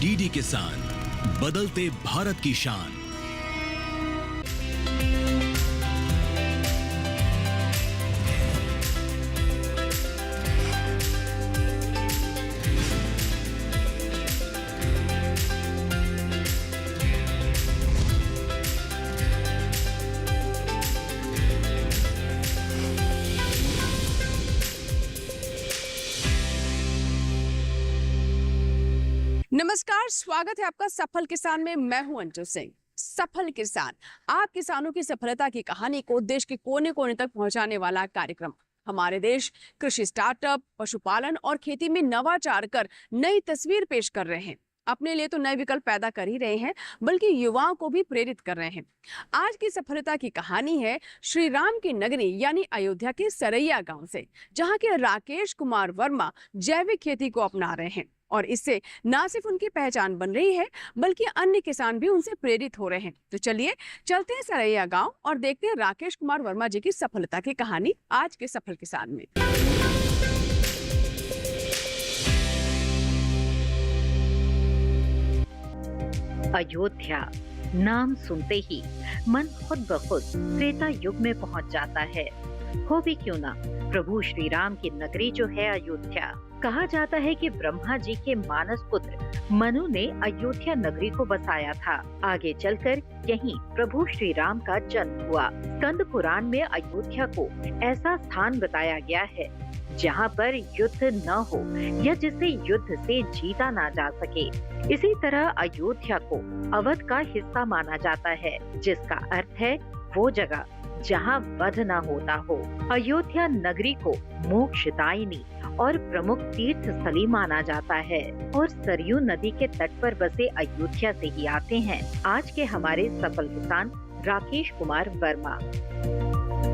DD किसान, बदलते भारत की शान। नमस्कार, स्वागत है आपका सफल किसान में। मैं हूं अंजू सिंह। सफल किसान, आप किसानों की सफलता की कहानी को देश के कोने कोने तक पहुंचाने वाला कार्यक्रम। हमारे देश कृषि स्टार्टअप, पशुपालन और खेती में नवाचार कर नई तस्वीर पेश कर रहे हैं। अपने लिए तो नए विकल्प पैदा कर ही रहे हैं, बल्कि युवाओं को भी प्रेरित कर रहे हैं। आज की सफलता की कहानी है श्री राम की नगरी यानी अयोध्या के सरैया गांव से, जहां के राकेश कुमार वर्मा जैविक खेती को अपना रहे हैं और इससे न सिर्फ उनकी पहचान बन रही है, बल्कि अन्य किसान भी उनसे प्रेरित हो रहे हैं। तो चलिए चलते हैं सरैया गांव और देखते हैं राकेश कुमार वर्मा जी की सफलता की कहानी आज के सफल किसान में। अयोध्या नाम सुनते ही मन खुद ब खुद त्रेता युग में पहुंच जाता है। हो भी क्यों ना, प्रभु श्री राम की नगरी जो है अयोध्या। कहा जाता है कि ब्रह्मा जी के मानस पुत्र मनु ने अयोध्या नगरी को बसाया था। आगे चलकर यहीं प्रभु श्री राम का जन्म हुआ। स्कंद पुराण में अयोध्या को ऐसा स्थान बताया गया है जहाँ पर युद्ध न हो या जिसे युद्ध से जीता ना जा सके। इसी तरह अयोध्या को अवध का हिस्सा माना जाता है, जिसका अर्थ है वो जगह जहाँ वध न होता हो। अयोध्या नगरी को मोक्षदायिनी और प्रमुख तीर्थ स्थली माना जाता है और सरयू नदी के तट पर बसे अयोध्या से ही आते हैं आज के हमारे सफल किसान राकेश कुमार वर्मा।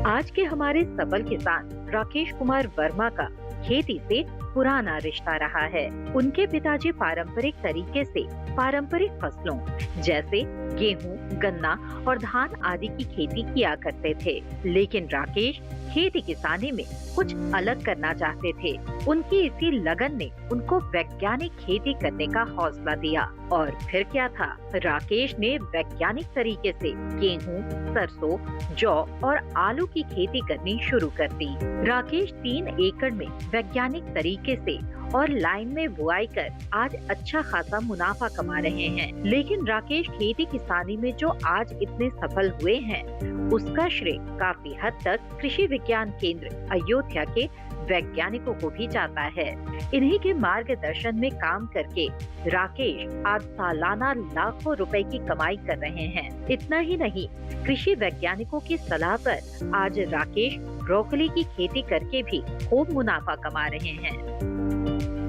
आज के हमारे सफल किसान राकेश कुमार वर्मा का खेती से पुराना रिश्ता रहा है। उनके पिताजी पारंपरिक तरीके से पारंपरिक फसलों जैसे गेहूं, गन्ना और धान आदि की खेती किया करते थे, लेकिन राकेश खेती किसानी में कुछ अलग करना चाहते थे। उनकी इसी लगन ने उनको वैज्ञानिक खेती करने का हौसला दिया और फिर क्या था, राकेश ने वैज्ञानिक तरीके से गेहूं, सरसों, जौ और आलू की खेती करनी शुरू कर दी। राकेश 3 एकड़ में वैज्ञानिक तरीके से और लाइन में बुआई कर आज अच्छा खासा मुनाफा कमा रहे हैं। लेकिन राकेश खेती किसानी में जो आज इतने सफल हुए हैं, उसका श्रेय काफी हद तक कृषि विज्ञान केंद्र अयोध्या के वैज्ञानिकों को भी जाता है। इन्हीं के मार्गदर्शन में काम करके राकेश आज सालाना लाखों रुपए की कमाई कर रहे हैं। इतना ही नहीं, कृषि वैज्ञानिकों की सलाह पर आज राकेश ब्रोकली की खेती करके भी खूब मुनाफा कमा रहे हैं।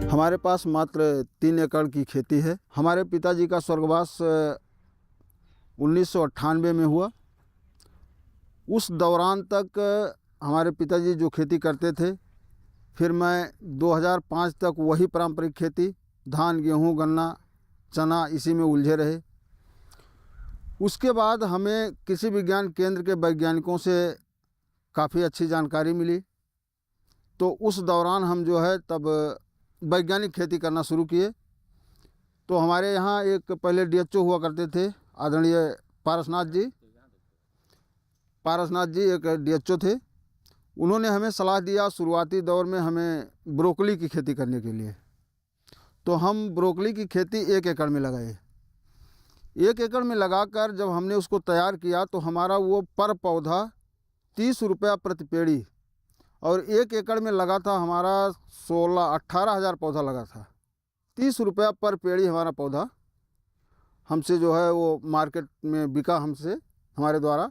हमारे पास मात्र 3 एकड़ की खेती है। हमारे पिताजी का स्वर्गवास 1998 में हुआ। उस दौरान तक हमारे पिताजी जो खेती करते थे, फिर मैं 2005 तक वही पारंपरिक खेती धान, गेहूं, गन्ना, चना इसी में उलझे रहे। उसके बाद हमें कृषि विज्ञान केंद्र के वैज्ञानिकों से काफ़ी अच्छी जानकारी मिली, तो उस दौरान हम जो है तब वैज्ञानिक खेती करना शुरू किए। तो हमारे यहाँ एक पहले डीएचओ हुआ करते थे, आदरणीय पारसनाथ जी एक डीएचओ थे। उन्होंने हमें सलाह दिया शुरुआती दौर में हमें ब्रोकली की खेती करने के लिए। तो हम ब्रोकली की खेती 1 एकड़ में लगाए। 1 एकड़ में लगाकर जब हमने उसको तैयार किया तो हमारा वो पर पौधा 30 रुपया प्रति पेड़ी, और 1 एकड़ में लगा था हमारा 18 हज़ार पौधा लगा था। 30 रुपया पर पेड़ी हमारा पौधा हमसे जो है वो मार्केट में बिका हमसे, हमारे द्वारा।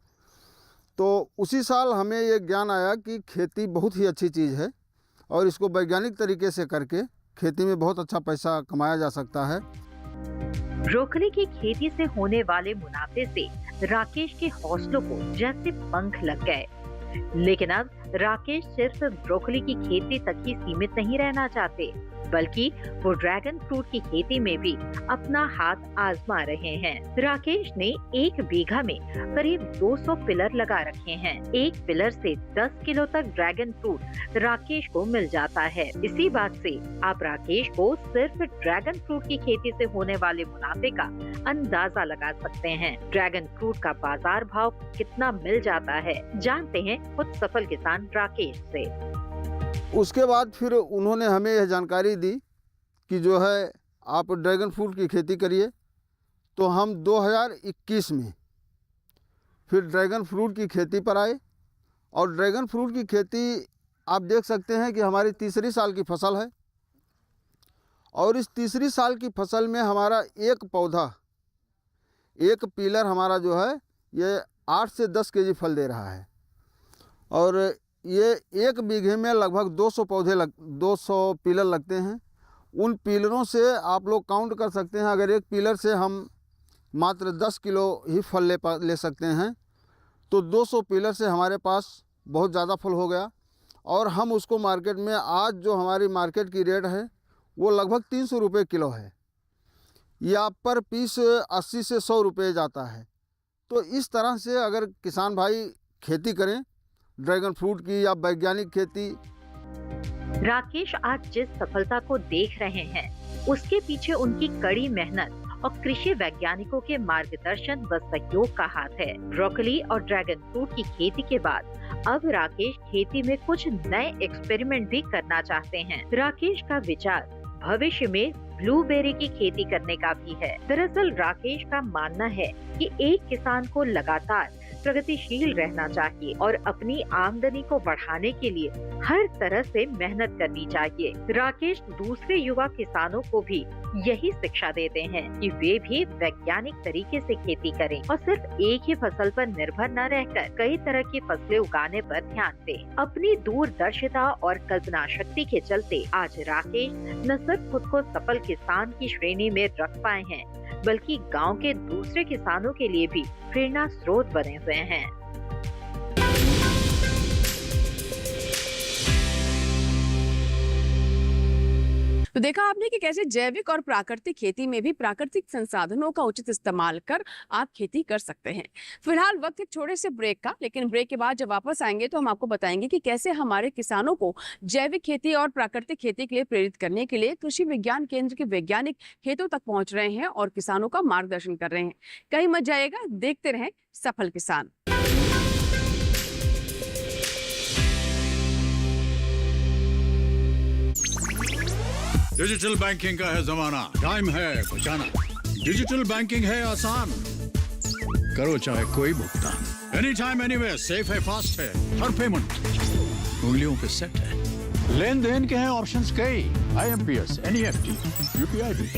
तो उसी साल हमें ये ज्ञान आया कि खेती बहुत ही अच्छी चीज़ है और इसको वैज्ञानिक तरीके से करके खेती में बहुत अच्छा पैसा कमाया जा सकता है। ब्रोकली की खेती से होने वाले मुनाफे से राकेश के हौसलों को जैसे पंख लग गए। लेकिन अब राकेश सिर्फ ब्रोकली की खेती तक ही सीमित नहीं रहना चाहते, बल्कि वो ड्रैगन फ्रूट की खेती में भी अपना हाथ आजमा रहे हैं। राकेश ने 1 बीघा में करीब 200 पिलर लगा रखे हैं। एक पिलर से 10 किलो तक ड्रैगन फ्रूट राकेश को मिल जाता है। इसी बात से आप राकेश को सिर्फ ड्रैगन फ्रूट की खेती से होने वाले मुनाफे का अंदाजा लगा सकते हैं। ड्रैगन फ्रूट का बाजार भाव कितना मिल जाता है, जानते हैं खुद सफल किसान राकेश से। उसके बाद फिर उन्होंने हमें यह जानकारी दी कि जो है आप ड्रैगन फ्रूट की खेती करिए। तो हम 2021 में फिर ड्रैगन फ्रूट की खेती पर आए और ड्रैगन फ्रूट की खेती आप देख सकते हैं कि हमारी तीसरी साल की फसल है और इस तीसरी साल की फसल में हमारा एक पौधा, एक पिलर हमारा जो है ये 8 से 10 केजी फल दे रहा है और ये 1 बीघे में लगभग 200 पिलर लगते हैं। उन पिलरों से आप लोग काउंट कर सकते हैं, अगर एक पिलर से हम मात्र 10 किलो ही फल ले सकते हैं तो 200 पिलर से हमारे पास बहुत ज़्यादा फल हो गया और हम उसको मार्केट में आज जो हमारी मार्केट की रेट है वो लगभग 300 रुपये किलो है या पर पीस 80 से 100 रुपये जाता है। तो इस तरह से अगर किसान भाई खेती करें ड्रैगन फ्रूट की या वैज्ञानिक खेती। राकेश आज जिस सफलता को देख रहे हैं उसके पीछे उनकी कड़ी मेहनत और कृषि वैज्ञानिकों के मार्गदर्शन व सहयोग का हाथ है। ब्रोकली और ड्रैगन फ्रूट की खेती के बाद अब राकेश खेती में कुछ नए एक्सपेरिमेंट भी करना चाहते हैं। राकेश का विचार भविष्य में ब्लूबेरी की खेती करने का भी है। दरअसल राकेश का मानना है कि एक किसान को लगातार प्रगतिशील रहना चाहिए और अपनी आमदनी को बढ़ाने के लिए हर तरह से मेहनत करनी चाहिए। राकेश दूसरे युवा किसानों को भी यही शिक्षा देते हैं कि वे भी वैज्ञानिक तरीके से खेती करें और सिर्फ एक ही फसल पर निर्भर न रहकर कई तरह की फसलें उगाने पर ध्यान दें। अपनी दूरदर्शिता और कल्पना शक्ति के चलते आज राकेश न सिर्फ खुद को सफल किसान की श्रेणी में रख पाए हैं बल्कि गांव के दूसरे किसानों के लिए भी प्रेरणा स्रोत बने हुए हैं। तो देखा आपने कि कैसे जैविक और प्राकृतिक खेती में भी प्राकृतिक संसाधनों का उचित इस्तेमाल कर आप खेती कर सकते हैं। फिलहाल वक्त एक छोटे से ब्रेक का, लेकिन ब्रेक के बाद जब वापस आएंगे तो हम आपको बताएंगे कि कैसे हमारे किसानों को जैविक खेती और प्राकृतिक खेती के लिए प्रेरित करने के लिए कृषि विज्ञान केंद्र के वैज्ञानिक खेतों तक पहुंच रहे हैं और किसानों का मार्गदर्शन कर रहे हैं। कहीं मत जाइएगा, देखते रहें सफल किसान। डिजिटल बैंकिंग का है जमाना, टाइम है बचाना। डिजिटल बैंकिंग है आसान, करो चाहे कोई भुगतान, एनी टाइम एनीवेयर, सेफ है, फास्ट है, हर पेमेंट उंगलियों पे सेट है। लेन देन के हैं ऑप्शंस कई, IMPS, NEFT, UPI भी।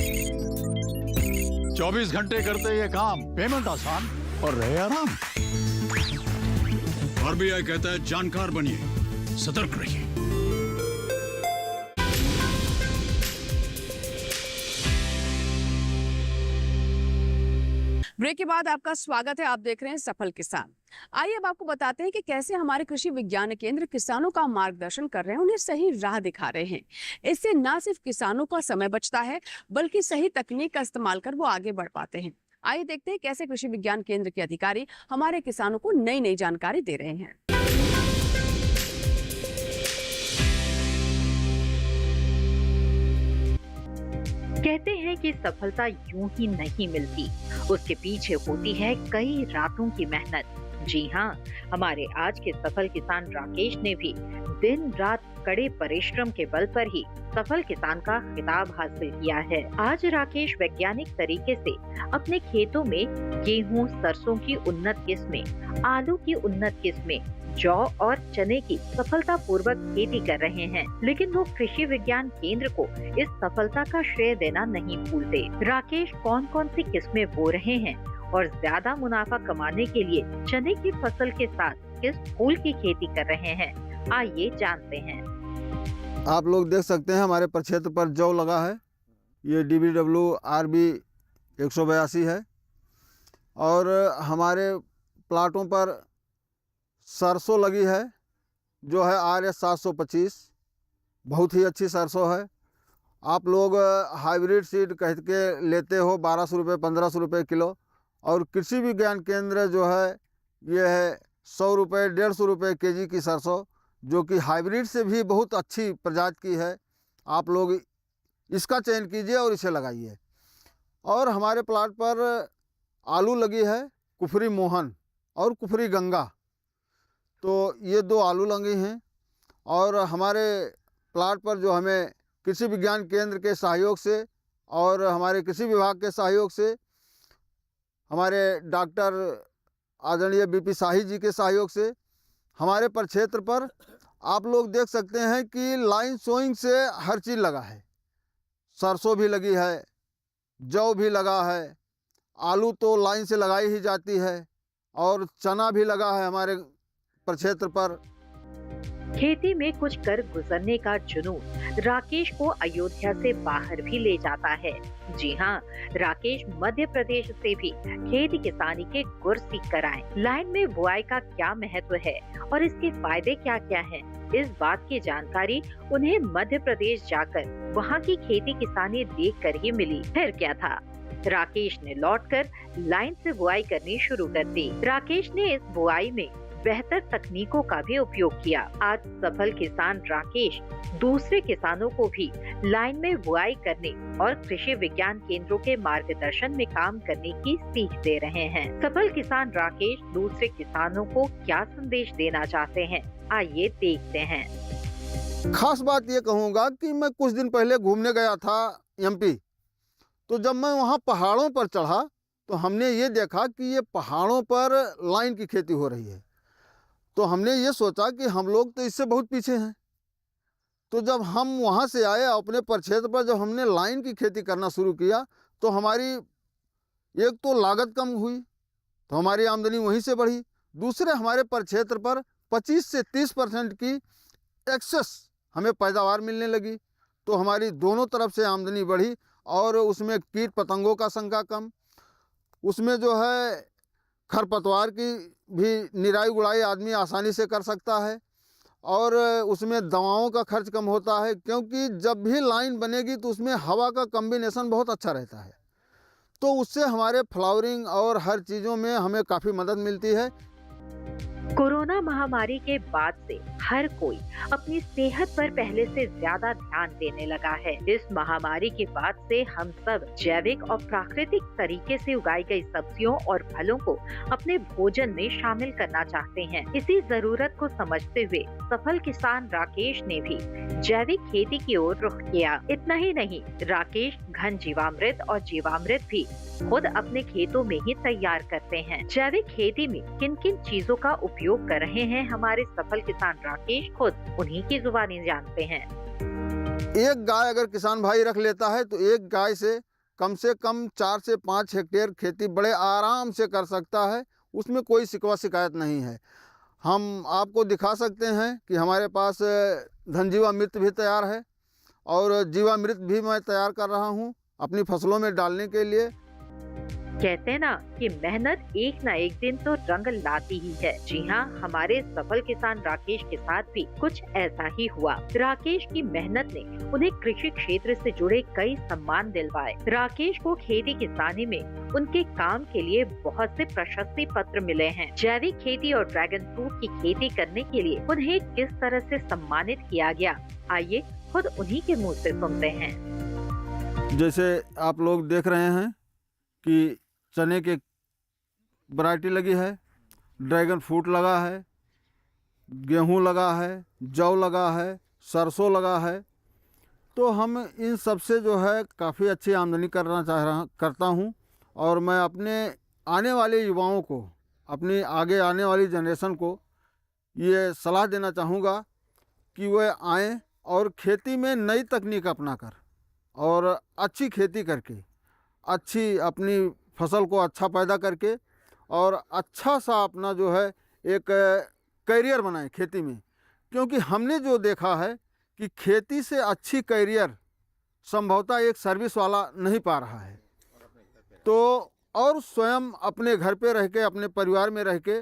24 घंटे करते ये काम, पेमेंट आसान और रहे आराम। RBI कहता है जानकार बनिए, सतर्क रहिए। ब्रेक के बाद आपका स्वागत है। आप देख रहे हैं सफल किसान। आइए अब आपको बताते हैं कि कैसे हमारे कृषि विज्ञान केंद्र किसानों का मार्गदर्शन कर रहे हैं, उन्हें सही राह दिखा रहे हैं। इससे न सिर्फ किसानों का समय बचता है बल्कि सही तकनीक का इस्तेमाल कर वो आगे बढ़ पाते हैं। आइए देखते हैं कैसे कृषि विज्ञान केंद्र के अधिकारी हमारे किसानों को नई नई जानकारी दे रहे हैं। कहते हैं कि सफलता यूं ही नहीं मिलती, उसके पीछे होती है कई रातों की मेहनत। जी हाँ, हमारे आज के सफल किसान राकेश ने भी दिन रात कड़े परिश्रम के बल पर ही सफल किसान का खिताब हासिल किया है। आज राकेश वैज्ञानिक तरीके से अपने खेतों में गेहूं, सरसों की उन्नत किस्में, आलू की उन्नत किस्में, जौ और चने की सफलतापूर्वक खेती कर रहे हैं। लेकिन वो कृषि विज्ञान केंद्र को इस सफलता का श्रेय देना नहीं भूलते। राकेश कौन कौन सी किस्में बो रहे हैं और ज्यादा मुनाफा कमाने के लिए चने की फसल के साथ किस फूल की खेती कर रहे हैं, आइए जानते हैं। आप लोग देख सकते हैं हमारे प्रक्षेत्र पर जौ लगा है, ये DBW RB 182 है और हमारे प्लाटों पर सरसों लगी है जो है RS 725, बहुत ही अच्छी सरसों है। आप लोग हाइब्रिड सीड कह के लेते हो 1200 रुपये 1500 रुपये किलो, और कृषि विज्ञान केंद्र जो है ये है 100 रुपये 150 रुपये केजी की सरसों, जो कि हाइब्रिड से भी बहुत अच्छी प्रजाति की है। आप लोग इसका चयन कीजिए और इसे लगाइए। और हमारे प्लाट पर आलू लगी है कुफरी मोहन और कुफरी गंगा, तो ये 2 आलू लगी हैं। और हमारे प्लाट पर जो हमें कृषि विज्ञान केंद्र के सहयोग से और हमारे कृषि विभाग के सहयोग से, हमारे डॉक्टर आदरणीय बीपी शाही जी के सहयोग से हमारे प्रक्षेत्र पर आप लोग देख सकते हैं कि लाइन सोइंग से हर चीज़ लगा है। सरसों भी लगी है, जौ भी लगा है, आलू तो लाइन से लगाई ही जाती है, और चना भी लगा है हमारे प्रक्षेत्र पर। खेती में कुछ कर गुजरने का जुनून राकेश को अयोध्या से बाहर भी ले जाता है। जी हाँ, राकेश मध्य प्रदेश से भी खेती किसानी के गुर सीख कर आए। लाइन में बुआई का क्या महत्व है और इसके फायदे क्या क्या हैं, इस बात की जानकारी उन्हें मध्य प्रदेश जाकर वहाँ की खेती किसानी देखकर ही मिली। फिर क्या था, राकेश ने लौटकर लाइन से बुआई करनी शुरू कर दी। राकेश ने इस बुआई में बेहतर तकनीकों का भी उपयोग किया। आज सफल किसान राकेश दूसरे किसानों को भी लाइन में बुआई करने और कृषि विज्ञान केंद्रों के मार्गदर्शन में काम करने की सीख दे रहे हैं। सफल किसान राकेश दूसरे किसानों को क्या संदेश देना चाहते हैं, आइए देखते हैं। खास बात ये कहूँगा कि मैं कुछ दिन पहले घूमने गया था एमपी, तो जब मैं वहाँ पहाड़ों पर चढ़ा तो हमने ये देखा कि ये पहाड़ों पर लाइन की खेती हो रही है। तो हमने ये सोचा कि हम लोग तो इससे बहुत पीछे हैं। तो जब हम वहाँ से आए अपने प्रक्षेत्र पर, जब हमने लाइन की खेती करना शुरू किया, तो हमारी एक तो लागत कम हुई, तो हमारी आमदनी वहीं से बढ़ी। दूसरे हमारे प्रक्षेत्र पर 25 से 30% की एक्सेस हमें पैदावार मिलने लगी, तो हमारी दोनों तरफ से आमदनी बढ़ी। और उसमें कीट पतंगों का संख्या कम, उसमें जो है खरपतवार की भी निराई गुड़ाई आदमी आसानी से कर सकता है, और उसमें दवाओं का खर्च कम होता है, क्योंकि जब भी लाइन बनेगी तो उसमें हवा का कम्बिनेशन बहुत अच्छा रहता है। तो उससे हमारे फ्लावरिंग और हर चीज़ों में हमें काफ़ी मदद मिलती है। कोरोना महामारी के बाद से हर कोई अपनी सेहत पर पहले से ज्यादा ध्यान देने लगा है। इस महामारी के बाद से हम सब जैविक और प्राकृतिक तरीके से उगाई गई सब्जियों और फलों को अपने भोजन में शामिल करना चाहते हैं। इसी जरूरत को समझते हुए सफल किसान राकेश ने भी जैविक खेती की ओर रुख किया। इतना ही नहीं, राकेश घन जीवामृत और जीवामृत भी खुद अपने खेतों में ही तैयार करते हैं। जैविक खेती में किन किन चीजों का उपयोग कर रहे हैं हमारे सफल किसान राकेश खुद उन्हीं की जुबानी जानते हैं। एक गाय अगर किसान भाई रख लेता है तो एक गाय से कम 4 से 5 हेक्टेयर खेती बड़े आराम से कर सकता है, उसमें कोई शिकवा शिकायत नहीं है। हम आपको दिखा सकते हैं कि हमारे पास धन जीवामृत भी तैयार है, और जीवामृत भी मैं तैयार कर रहा हूँ अपनी फसलों में डालने के लिए। कहते हैं ना कि मेहनत एक ना एक दिन तो रंग लाती ही है। जी हाँ, हमारे सफल किसान राकेश के साथ भी कुछ ऐसा ही हुआ। राकेश की मेहनत ने उन्हें कृषि क्षेत्र से जुड़े कई सम्मान दिलवाए। राकेश को खेती किसानी में उनके काम के लिए बहुत से प्रशस्ति पत्र मिले हैं। जैविक खेती और ड्रैगन फ्रूट की खेती करने के लिए उन्हें किस तरह से सम्मानित किया गया, आइए खुद उन्हीं के मुँह से सुनते हैं। जैसे आप लोग देख रहे हैं कि चने के वैरायटी लगी है, ड्रैगन फ्रूट लगा है, गेहूं लगा है, जौ लगा है, सरसों लगा है। तो हम इन सब से जो है काफ़ी अच्छी आमदनी करता हूं, और मैं अपने आने वाले युवाओं को, अपनी आगे आने वाली जनरेशन को ये सलाह देना चाहूँगा कि वह आएँ और खेती में नई तकनीक अपनाकर और अच्छी खेती करके, अच्छी अपनी फसल को अच्छा पैदा करके और अच्छा सा अपना जो है एक करियर बनाएं खेती में। क्योंकि हमने जो देखा है कि खेती से अच्छी करियर संभवतः एक सर्विस वाला नहीं पा रहा है। तो और स्वयं अपने घर पे रह के, अपने परिवार में रह के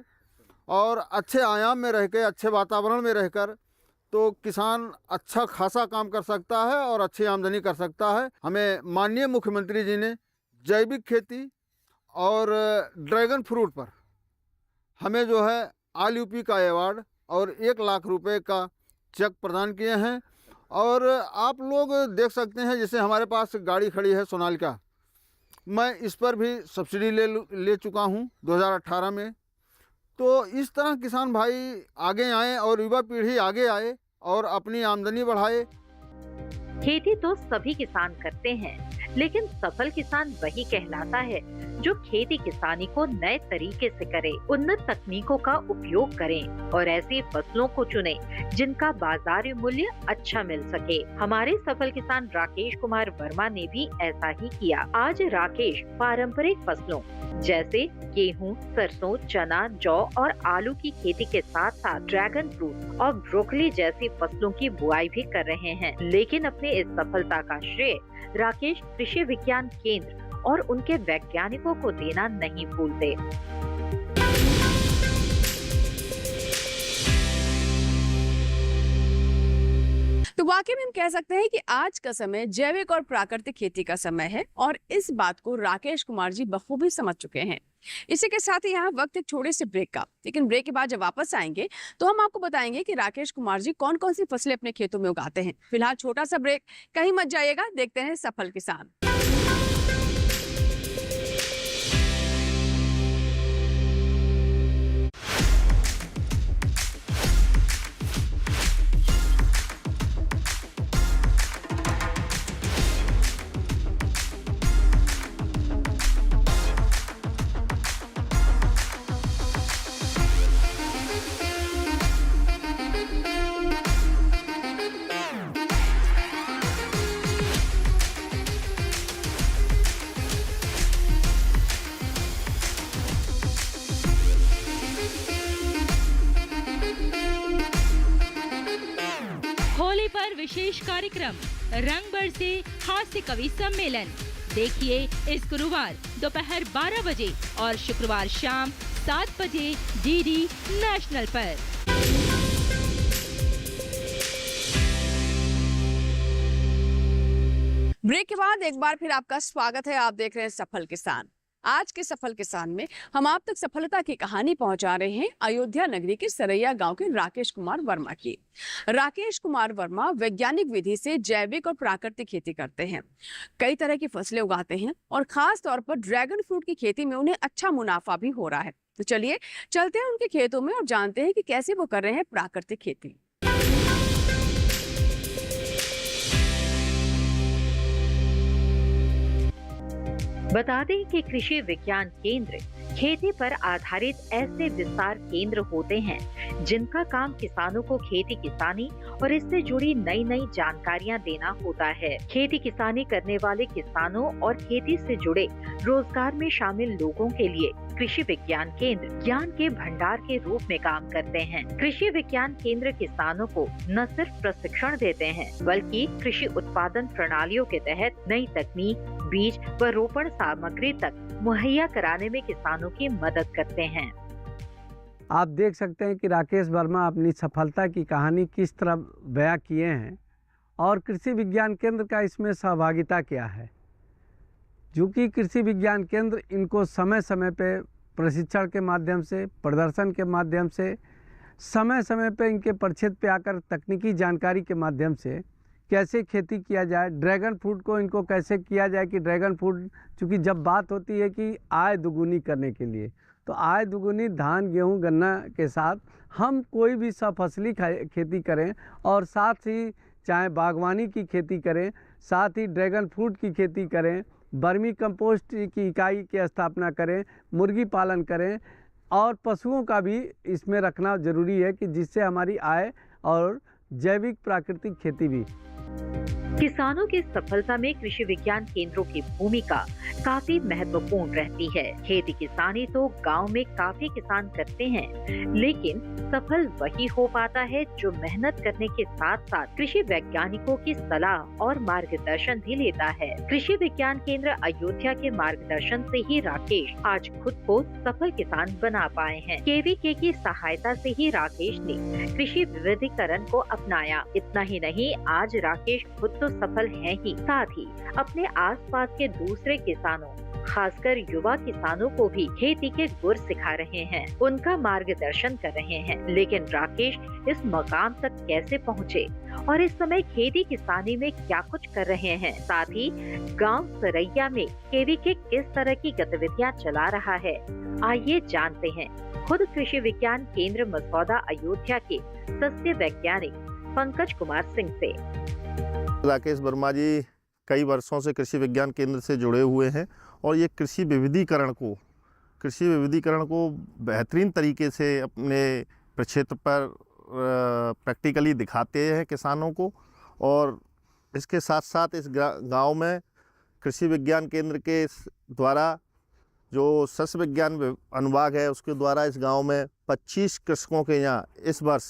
और अच्छे आयाम में रह के, अच्छे वातावरण में रहकर तो किसान अच्छा खासा काम कर सकता है और अच्छी आमदनी कर सकता है। हमें माननीय मुख्यमंत्री जी ने जैविक खेती और ड्रैगन फ्रूट पर हमें जो है ऑल यूपी का अवार्ड और 1 लाख रुपए का चेक प्रदान किए हैं। और आप लोग देख सकते हैं, जैसे हमारे पास गाड़ी खड़ी है सोनालिका, मैं इस पर भी सब्सिडी ले चुका हूं 2018 में। तो इस तरह किसान भाई आगे आए और युवा पीढ़ी आगे आए और अपनी आमदनी बढ़ाए। खेती तो सभी किसान करते हैं, लेकिन सफल किसान वही कहलाता है जो खेती किसानी को नए तरीके से करे, उन्नत तकनीकों का उपयोग करें और ऐसी फसलों को चुने जिनका बाजार मूल्य अच्छा मिल सके। हमारे सफल किसान राकेश कुमार वर्मा ने भी ऐसा ही किया। आज राकेश पारंपरिक फसलों जैसे गेहूं, सरसों, चना, जौ और आलू की खेती के साथ साथ ड्रैगन फ्रूट और ब्रोकली जैसी फसलों की बुआई भी कर रहे हैं। लेकिन अपने इस सफलता का श्रेय राकेश कृषि विज्ञान केंद्र और उनके वैज्ञानिकों को देना नहीं भूलते। तो वाकई में हम कह सकते हैं कि आज का समय जैविक और प्राकृतिक खेती का समय है और इस बात को राकेश कुमार जी बखूबी समझ चुके हैं। इसी के साथ ही यहाँ वक्त एक छोटे से ब्रेक का, लेकिन ब्रेक के बाद जब वापस आएंगे तो हम आपको बताएंगे कि राकेश कुमार जी कौन कौन सी फसलें अपने खेतों में उगाते हैं। फिलहाल छोटा सा ब्रेक, कहीं मत जाइएगा, देखते हैं सफल किसान। होली पर विशेष कार्यक्रम रंग बरसे हास्य कवि सम्मेलन देखिए इस गुरुवार दोपहर 12 बजे और शुक्रवार शाम 7 बजे डीडी नेशनल पर। ब्रेक के बाद एक बार फिर आपका स्वागत है। आप देख रहे हैं सफल किसान। आज के सफल किसान में हम आप तक सफलता की कहानी पहुंचा रहे हैं अयोध्या नगरी के सरैया गांव के राकेश कुमार वर्मा की। राकेश कुमार वर्मा वैज्ञानिक विधि से जैविक और प्राकृतिक खेती करते हैं, कई तरह की फसलें उगाते हैं और खास तौर पर ड्रैगन फ्रूट की खेती में उन्हें अच्छा मुनाफा भी हो रहा है। तो चलिए चलते हैं उनके खेतों में और जानते हैं कि कैसे वो कर रहे हैं प्राकृतिक खेती। बता दें कि कृषि विज्ञान केंद्र खेती पर आधारित ऐसे विस्तार केंद्र होते हैं जिनका काम किसानों को खेती किसानी और इससे जुड़ी नई नई जानकारियां देना होता है। खेती किसानी करने वाले किसानों और खेती से जुड़े रोजगार में शामिल लोगों के लिए कृषि विज्ञान केंद्र ज्ञान के भंडार के रूप में काम करते हैं। कृषि विज्ञान केंद्र किसानों को न सिर्फ प्रशिक्षण देते हैं बल्कि कृषि उत्पादन प्रणालियों के तहत नई तकनीक, बीज व रोपण सामग्री तक मुहैया कराने में किसानों की मदद करते हैं। आप देख सकते हैं कि राकेश वर्मा अपनी सफलता की कहानी किस तरह बयां किए हैं और कृषि विज्ञान केंद्र का इसमें सहभागिता क्या है। चूँकि कृषि विज्ञान केंद्र इनको समय समय पे प्रशिक्षण के माध्यम से, प्रदर्शन के माध्यम से, समय समय पे इनके परिक्षेत्र पे आकर तकनीकी जानकारी के माध्यम से कैसे खेती किया जाए, ड्रैगन फ्रूट को इनको कैसे किया जाए कि ड्रैगन फ्रूट, चूँकि जब बात होती है कि आय दुगुनी करने के लिए, तो आय दुगुनी धान, गेहूं, गन्ना के साथ हम कोई भी सफसली खेती करें और साथ ही चाहे बागवानी की खेती करें, साथ ही ड्रैगन फ्रूट की खेती करें, बर्मी कंपोस्ट की इकाई की स्थापना करें, मुर्गी पालन करें और पशुओं का भी इसमें रखना ज़रूरी है कि जिससे हमारी आय और जैविक प्राकृतिक खेती भी। किसानों की सफलता में कृषि विज्ञान केंद्रों की भूमिका काफी महत्वपूर्ण रहती है। खेती किसानी तो गांव में काफी किसान करते हैं, लेकिन सफल वही हो पाता है जो मेहनत करने के साथ साथ कृषि वैज्ञानिकों की सलाह और मार्गदर्शन भी लेता है। कृषि विज्ञान केंद्र अयोध्या के मार्गदर्शन से ही राकेश आज खुद को सफल किसान बना पाए हैं। केवीके की सहायता से ही राकेश ने कृषि विविधीकरण को अपनाया। इतना ही नहीं, आज राकेश खुद तो सफल हैं ही, साथ ही अपने आसपास के दूसरे किसानों, खासकर युवा किसानों को भी खेती के गुर सिखा रहे हैं, उनका मार्गदर्शन कर रहे हैं। लेकिन राकेश इस मकाम तक कैसे पहुँचे और इस समय खेती किसानी में क्या कुछ कर रहे हैं, साथ ही गांव सरैया में केवीके किस तरह की गतिविधियां चला रहा है, आइए जानते हैं खुद कृषि विज्ञान केंद्र मसौदा अयोध्या के सस्य वैज्ञानिक पंकज कुमार सिंह से। राकेश वर्मा जी कई वर्षों से कृषि विज्ञान केंद्र से जुड़े हुए हैं और ये कृषि विविधीकरण को बेहतरीन तरीके से अपने प्रक्षेत्र पर प्रैक्टिकली दिखाते हैं किसानों को। और इसके साथ साथ इस गांव में कृषि विज्ञान केंद्र के द्वारा जो सस्य विज्ञान अनुभाग है उसके द्वारा इस गांव में 25 कृषकों के यहाँ इस वर्ष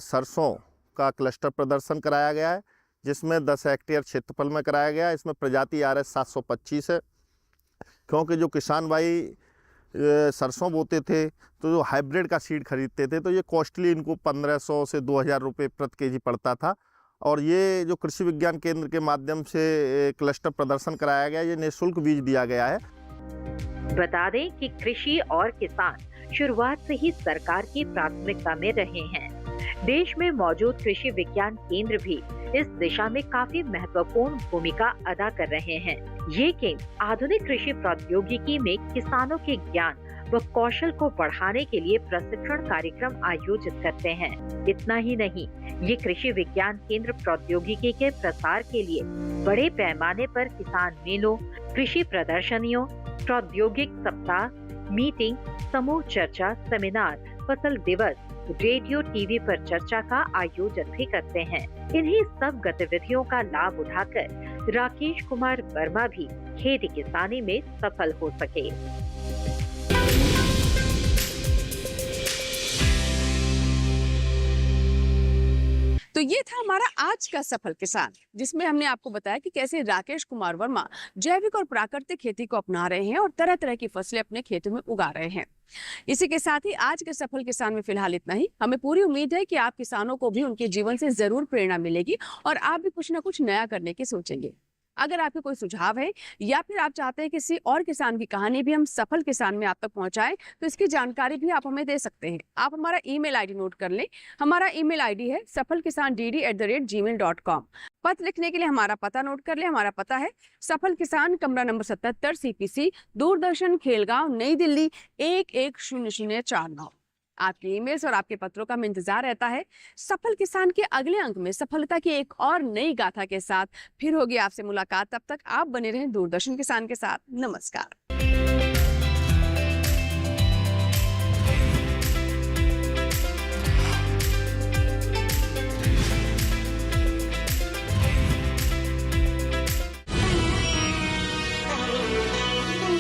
सरसों का क्लस्टर प्रदर्शन कराया गया है, जिसमें 10 हेक्टेयर क्षेत्रफल में कराया गया है। इसमें प्रजाति RS 725 है, क्योंकि जो किसान भाई सरसों बोते थे तो जो हाइब्रिड का सीड खरीदते थे तो ये कॉस्टली इनको 1500 से 2000 रुपये प्रति केजी पड़ता था। और ये जो कृषि विज्ञान केंद्र के माध्यम से क्लस्टर प्रदर्शन कराया गया, ये निःशुल्क बीज दिया गया है। बता दें कि कृषि और किसान शुरुआत से ही सरकार की प्राथमिकता में रहे हैं। देश में मौजूद कृषि विज्ञान केंद्र भी इस दिशा में काफी महत्वपूर्ण भूमिका अदा कर रहे हैं। ये केंद्र आधुनिक कृषि प्रौद्योगिकी में किसानों के ज्ञान व कौशल को बढ़ाने के लिए प्रशिक्षण कार्यक्रम आयोजित करते हैं। इतना ही नहीं, ये कृषि विज्ञान केंद्र प्रौद्योगिकी के प्रसार के लिए बड़े पैमाने पर किसान मेलों, कृषि प्रदर्शनियों, प्रौद्योगिक सप्ताह, मीटिंग, समूह चर्चा, सेमिनार, फसल दिवस, रेडियो टीवी पर चर्चा का आयोजन भी करते हैं। इन्हीं सब गतिविधियों का लाभ उठाकर राकेश कुमार वर्मा भी खेती किसानी में सफल हो सके। तो ये था हमारा आज का सफल किसान, जिसमें हमने आपको बताया कि कैसे राकेश कुमार वर्मा जैविक और प्राकृतिक खेती को अपना रहे हैं और तरह तरह की फसलें अपने खेतों में उगा रहे हैं। इसी के साथ ही आज के सफल किसान में फिलहाल इतना ही। हमें पूरी उम्मीद है कि आप किसानों को भी उनके जीवन से जरूर प्रेरणा मिलेगी और आप भी कुछ ना कुछ नया करने की सोचेंगे। अगर आपके कोई सुझाव है या फिर आप चाहते हैं किसी और किसान की कहानी भी हम सफल किसान में आप तक पहुंचाएं, तो इसकी जानकारी भी आप हमें दे सकते हैं। आप हमारा ईमेल आईडी नोट कर लें। हमारा ईमेल आईडी है safalkisandd@gmail.com। पत्र लिखने के लिए हमारा पता नोट कर लें। हमारा पता है सफल किसान, कमरा नंबर 77, CPC, दूरदर्शन, खेलगांव, नई दिल्ली 110049। आपके ईमेल्स और आपके पत्रों का हमें इंतजार रहता है। सफल किसान के अगले अंक में सफलता की एक और नई गाथा के साथ फिर होगी आपसे मुलाकात। तब तक आप बने रहें दूरदर्शन किसान के साथ। नमस्कार।